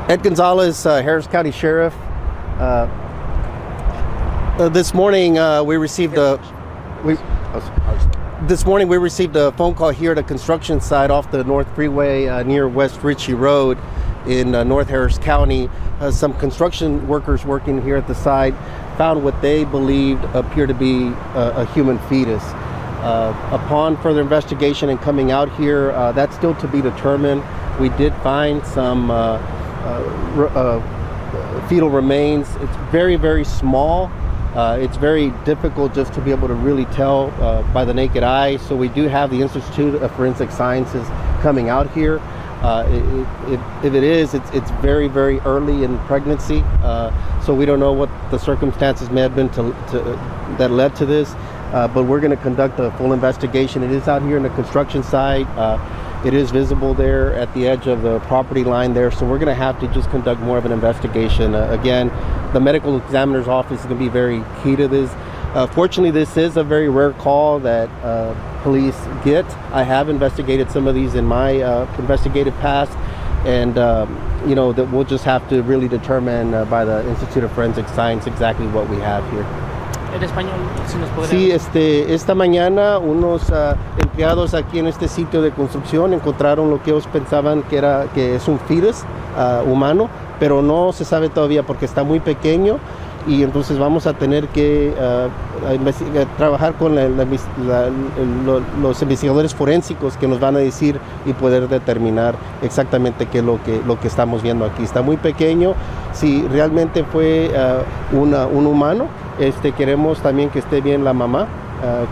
Ed Gonzalez, Harris County Sheriff. This morning we received a phone call here at a construction site off the North Freeway near West Ritchie Road in North Harris County. Some construction workers working here at the site found what they believed appeared to be a human fetus. Upon further investigation and coming out here, that's still to be determined. We did find some fetal remains. It's very, very small. It's very difficult just to be able to really tell by the naked eye. So we do have the Institute of Forensic Sciences coming out here. If it is, it's very, very early in pregnancy. So we don't know what the circumstances may have been that led to this. But we're going to conduct a full investigation. It is out here in the construction site. It is visible there at the edge of the property line there. So we're going to have to just conduct more of an investigation. Again, the medical examiner's office is going to be very key to this. Fortunately, this is a very rare call that police get. I have investigated some of these in my investigative past. And, you know, that we'll just have to really determine by the Institute of Forensic Science exactly what we have here. En español, si nos podría... Sí, esta mañana unos empleados aquí en este sitio de construcción encontraron lo que ellos pensaban que es un fetus humano, pero no se sabe todavía porque está muy pequeño, y entonces vamos a tener que trabajar con los investigadores forensicos que nos van a decir y poder determinar exactamente qué es lo que estamos viendo aquí. Está muy pequeño. Si realmente fue un humano, queremos también que esté bien la mamá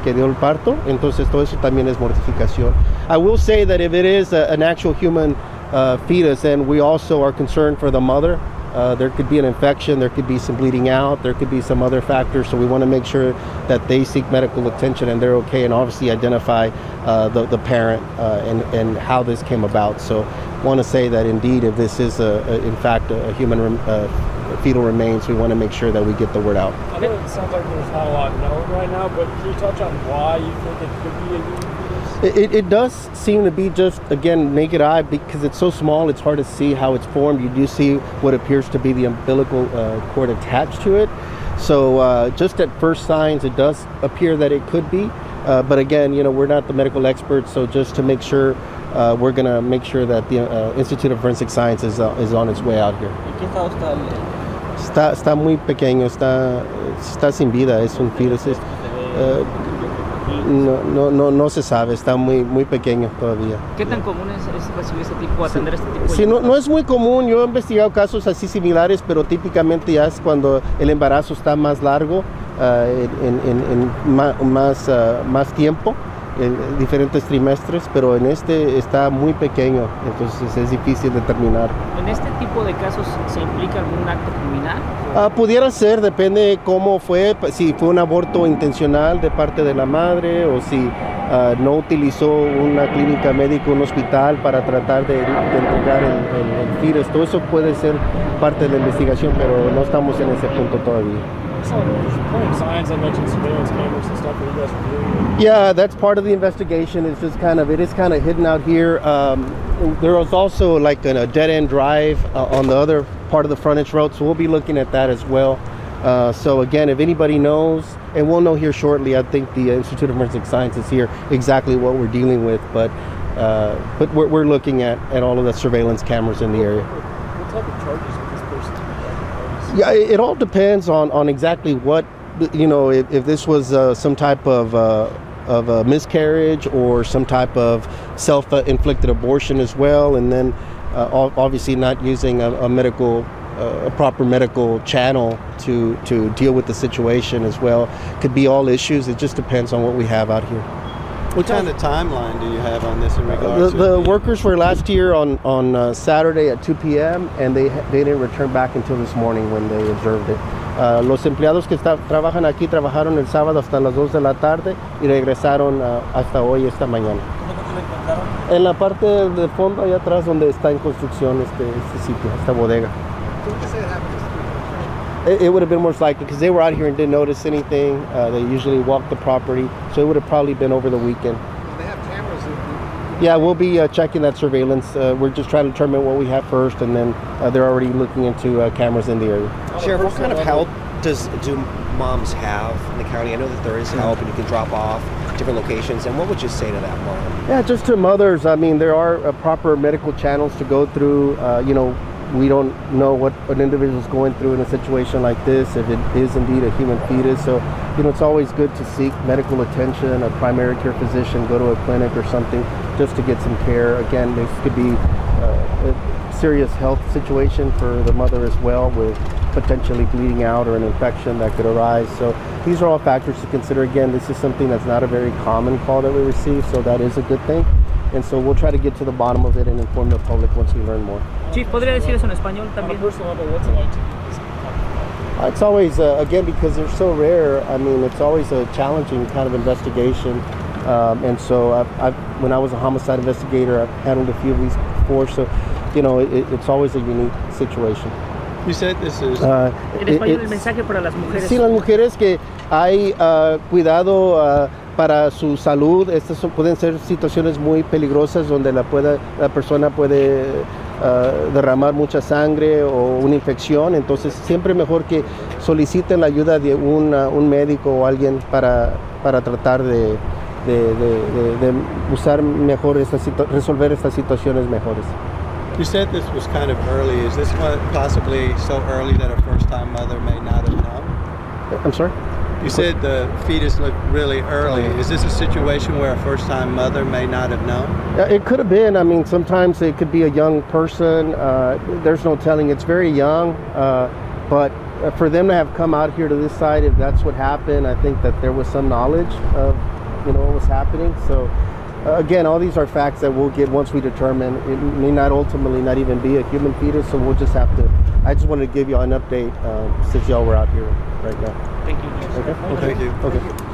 que dio el parto, entonces todo eso también es mortificación. I will say that if it is an actual human fetus, and we also are concerned for the mother. There could be an infection, there could be some bleeding out, there could be some other factors, so we want to make sure that they seek medical attention and they're okay, and obviously identify the parent and how this came about. So I want to say that indeed, if this is in fact a human fetal remains, we want to make sure that we get the word out. I know it sounds like there's not a lot known right now, but can you touch on why you think it could be a human fetus? It does seem to be just, again, naked eye, because it's so small, it's hard to see how it's formed. You do see what appears to be the umbilical cord attached to it. So just at first signs, it does appear that it could be. But again, you know, we're not the medical experts, so just to make sure, we're going to make sure that the Institute of Forensic Science is on its way out here. ¿En qué estado está? Está muy pequeño, está sin vida, es un fetus. No se sabe, está muy pequeño todavía. ¿Qué tan común es recibir este tipo, atender este tipo de sí, no es muy común. Yo he investigado casos así similares, pero típicamente ya es cuando el embarazo está más largo, más tiempo, en diferentes trimestres, pero en está muy pequeño, entonces es difícil determinar. ¿En este tipo de casos se implica algún acto criminal? Pudiera ser, depende cómo fue, si fue un aborto intencional de parte de la madre, o si no utilizó una clínica médica, un hospital para tratar de entregar el fetus. Todo eso puede ser parte de la investigación, pero no estamos en ese punto todavía. So there's plenty of signs. I mentioned surveillance cameras and stuff that you guys are doing. Yeah, that's part of the investigation. It's just kind of hidden out here. There was also like a dead-end drive on the other part of the frontage road, so we'll be looking at that as well. So again, if anybody knows, and we'll know here shortly, I think the Institute of Forensic Science is here exactly what we're dealing with, but we're looking at all of the surveillance cameras in the area. What type of charges would this person be? Yeah, it all depends on exactly what, you know, if this was some type of a miscarriage or some type of self-inflicted abortion as well, and then obviously not using a proper medical channel to deal with the situation as well. Could be all issues. It just depends on what we have out here. What kind of timeline do you have on this in regards to the workers were last here on Saturday at 2 p.m. and they didn't return back until this morning when they observed it. Los empleados que trabajan aquí trabajaron el sábado hasta las 2 de la tarde y regresaron hasta hoy, esta mañana. En la parte de fondo, allá atrás, donde está en construcción este sitio, esta bodega. It would have been most likely because they were out here and didn't notice anything. They usually walk the property, so it would have probably been over the weekend. They have cameras Yeah, we'll be checking that surveillance. We're just trying to determine what we have first, and then they're already looking into cameras in the area. Sheriff, what kind of help do moms have in the county? I know that there is help and you can drop off different locations. And what would you say to that mom? Yeah, just to mothers. I mean, there are proper medical channels to go through. We don't know what an individual is going through in a situation like this, if it is indeed a human fetus. So, it's always good to seek medical attention, a primary care physician, go to a clinic or something just to get some care. Again, this could be a serious health situation for the mother as well, with potentially bleeding out or an infection that could arise. So these are all factors to consider. Again, this is something that's not a very common call that we receive, so that is a good thing. And so we'll try to get to the bottom of it and inform the public once we learn more. Chief, ¿podría decir eso en español On a también? personal level, what's it like to do this? It's always, again, because they're so rare, I mean, it's always a challenging kind of investigation. And so when I was a homicide investigator, I've handled a few of these before. So, it's always a unique situation. You said this is... En español, el mensaje para las mujeres. Sí, las mujeres que hay cuidado para su salud. Estas pueden ser situaciones muy peligrosas donde la persona puede derramar mucha sangre o una infección. Entonces siempre mejor que soliciten la ayuda de un médico o alguien para tratar de usar mejor resolver estas situaciones mejores. You said this was kind of early. Is this possibly so early that a first-time mother may not have known? I'm sorry? You said the fetus looked really early. Is this a situation where a first-time mother may not have known? It could have been. I mean, sometimes it could be a young person. There's no telling. It's very young. But for them to have come out here to this side, if that's what happened, I think that there was some knowledge of, what was happening. So, again, all these are facts that we'll get once we determine. It may not ultimately not even be a human fetus, so we'll just have to. I just wanted to give you an update since y'all were out here right now. Thank you. Okay. Thank you. Okay.